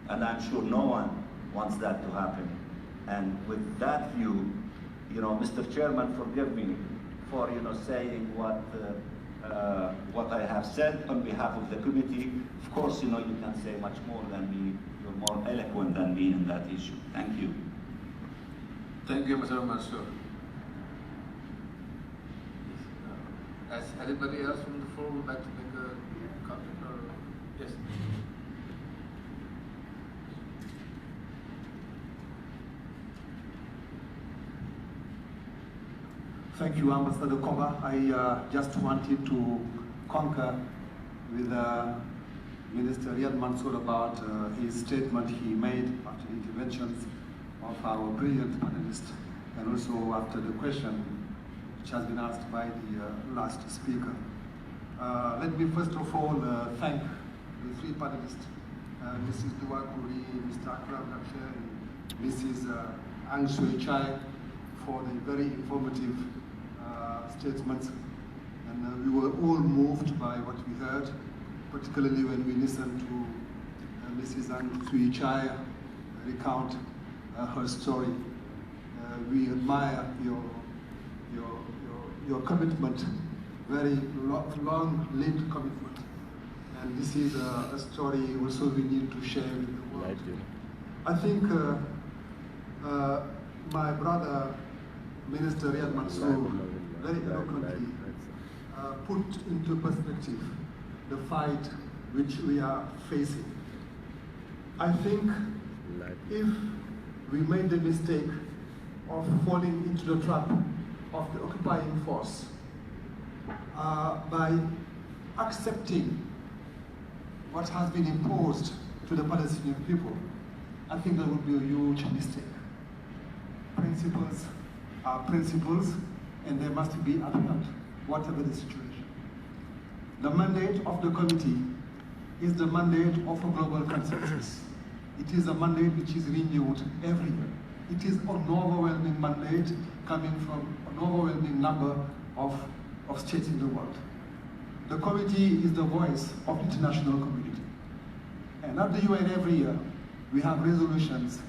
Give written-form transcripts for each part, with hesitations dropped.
And I'm sure no one wants that to happen. And with that view, Mr. Chairman, forgive me for, saying what I have said on behalf of the committee. Of course, you can say much more than me. You're more eloquent than me in that issue. Thank you. Thank you, Mr. Mansour. Has anybody else from the floor would like to make a comment? Yes. Thank you, Ambassador Koba. I just wanted to concur with Minister Riyad Mansour about his statement he made after the interventions of our brilliant panelists, and also after the question which has been asked by the last speaker. Let me first of all thank the three panelists, Mrs. Dua Kuri, Mr. Akram Naksher, and Mrs. Aung Sui Chai, for the very informative statements. And we were all moved by what we heard, particularly when we listened to Mrs. Aung Sui Chai recount her story. We admire your commitment, very long-lived commitment. And this is a story also we need to share with the world. I think my brother, Minister Riyad Mansour, very eloquently put into perspective the fight which we are facing. I think if we made the mistake of falling into the trap of the occupying force by accepting what has been imposed to the Palestinian people, I think that would be a huge mistake. Principles are principles, and they must be upheld, whatever the situation. The mandate of the committee is the mandate of a global consensus. It is a mandate which is renewed every year. It is an overwhelming mandate coming from an overwhelming number of states in the world. The committee is the voice of the international community. And at the UN every year, we have resolutions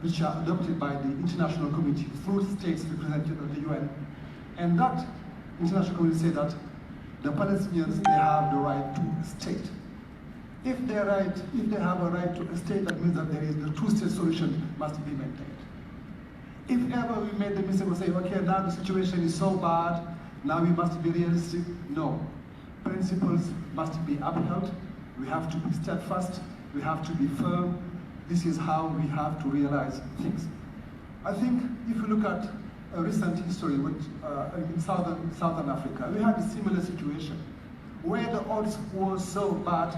which are adopted by the international committee through states represented at the UN. And that international community says that the Palestinians, they have the right to a state. If they have a right to a state, that means that there is the two-state solution must be maintained. If ever we made the mistake of saying, okay, now the situation is so bad, now we must be realistic, no. Principles must be upheld. We have to be steadfast. We have to be firm. This is how we have to realize things. I think if you look at a recent history in Southern Africa, we had a similar situation where the odds were so bad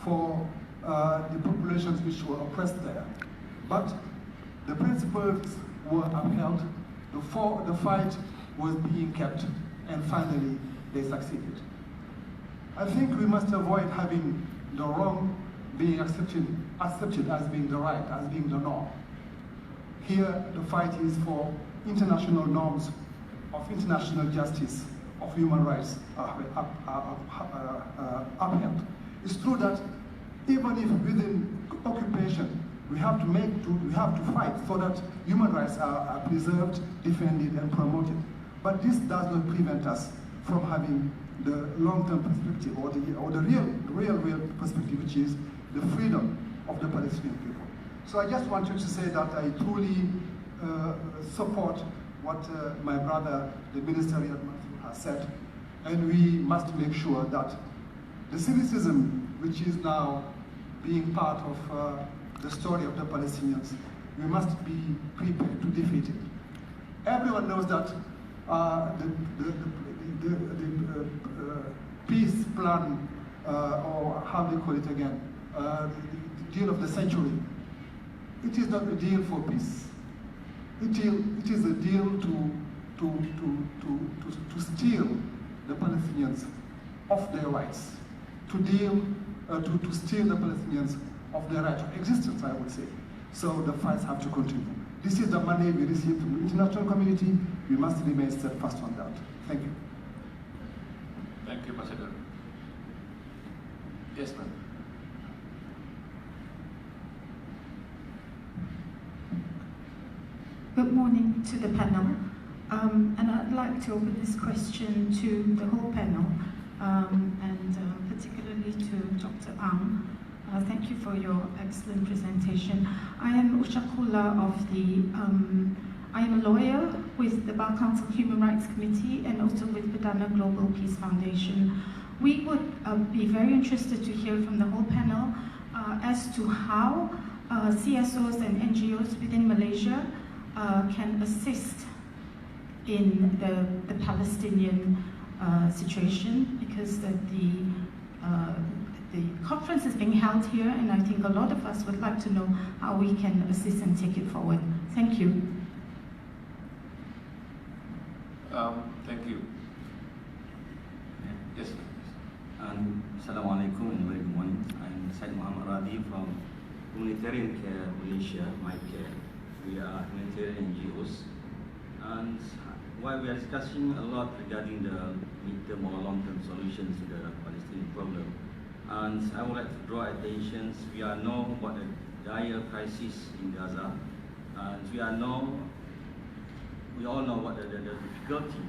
for the populations which were oppressed there. But the principles were upheld, the fight was being kept, and finally they succeeded. I think we must avoid having the wrong being accepted as being the right, as being the norm. Here, the fight is for international norms of international justice, of human rights upheld. It's true that even if within occupation, we have to fight so that human rights are preserved, defended, and promoted. But this does not prevent us from having the long-term perspective or the real perspective, which is the freedom of the Palestinian people. So I just wanted to say that I truly support what my brother, the Minister Riyad Mansour, has said, and we must make sure that the cynicism which is now being part of the story of the Palestinians, we must be prepared to defeat it. Everyone knows that the peace plan, or how they call it again, the deal of the century, it is not a deal for peace. It is a deal to steal the Palestinians of their rights, to steal the Palestinians of their right of existence, I would say. So the fights have to continue. This is the money we received from the international community. We must remain steadfast on that. Thank you. Thank you, Ambassador. Yes, ma'am. good morning to the panel. And I'd like to open this question to the whole panel, and particularly to Dr. Ang. Thank you for your excellent presentation. I am Ushakula of the, I am a lawyer with the Bar Council Human Rights Committee and also with Perdana Global Peace Foundation. We would be very interested to hear from the whole panel as to how CSOs and NGOs within Malaysia can assist in the Palestinian situation, because the conference is being held here, and I think a lot of us would like to know how we can assist and take it forward. Thank you. Thank you. Yes, sir. Assalamualaikum and very good morning. I'm Syed Muhammad Radi from Humanitarian Care Malaysia, My Care. We are humanitarian NGOs. And while we are discussing a lot regarding the mid-term or long-term solutions to the Palestinian problem, and I would like to draw attention, we are know about the dire crisis in Gaza, and we all know what the difficulty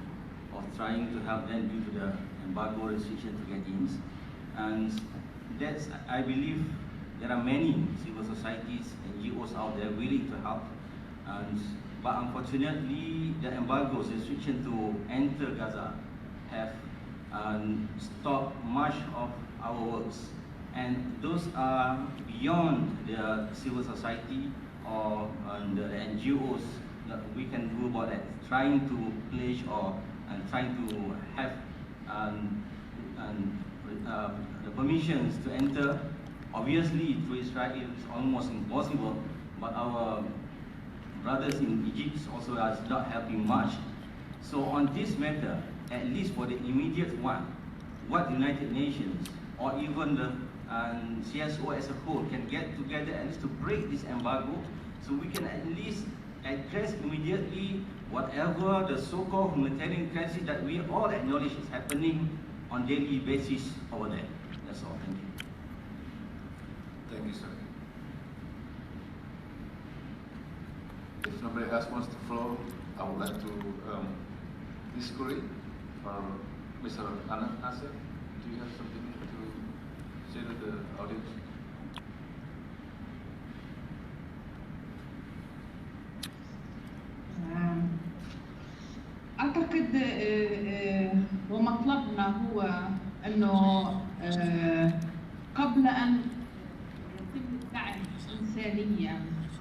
of trying to help them due to the embargo restriction to get in. And that's, I believe, there are many civil societies, NGOs out there willing to help, but unfortunately the embargoes, restriction to enter Gaza have stopped much of our works, and those are beyond the civil society or the NGOs that we can do about that, trying to pledge or trying to have the permissions to enter. Obviously through Israel it's almost impossible, but our brothers in Egypt also are not helping much. So on this matter, at least for the immediate one, what the United Nations or even the CSO as a whole can get together at least to break this embargo, so we can at least address immediately whatever the so-called humanitarian crisis that we all acknowledge is happening on daily basis over there. That's all. Thank you. Thank you, sir. If nobody else wants the floor, I would like to discourage Mr. Nasser. Do you have something to say to the audience? أعتقد ومطلبنا هو أنه قبل أن يتم الدعم إنسانيا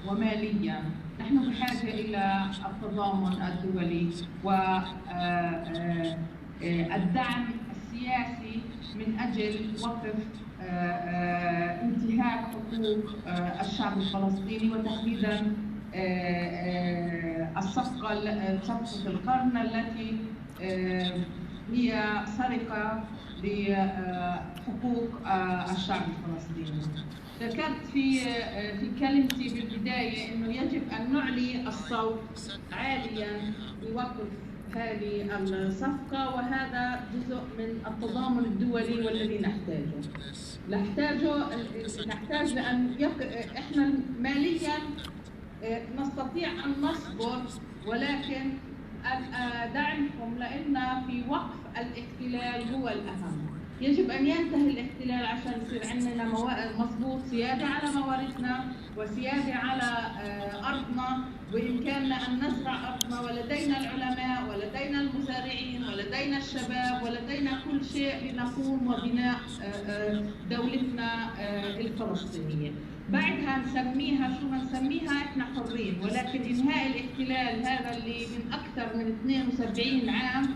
وماليا، نحن بحاجة إلى التضامن الدولي والدعم السياسي من أجل وقف انتهاك حقوق الشعب الفلسطيني، وتحديدا صفقة القرن التي هي سرقة لحقوق الشعب الفلسطيني. ذكرت في كلمتي بالبداية أنه يجب أن نعلي الصوت عاليا لوقف هذه الصفقة، وهذا جزء من التضامن الدولي والذي نحتاج لأن إحنا ماليا نستطيع أن نصبر، ولكن دعمكم لأن في وقف الاحتلال هو الأهم. يجب أن ينتهي الاحتلال عشان يصير عندنا مضبوط سيادة على مواردنا وسيادة على أرضنا، وبإمكاننا أن نزرع أرضنا، ولدينا العلماء ولدينا المزارعين ولدينا الشباب ولدينا كل شيء لنقوم وبناء دولتنا الفلسطينية. بعدها نسميها شو ما نسميها، احنا حرين، ولكن انهاء الاحتلال هذا اللي من اكثر من 72 عام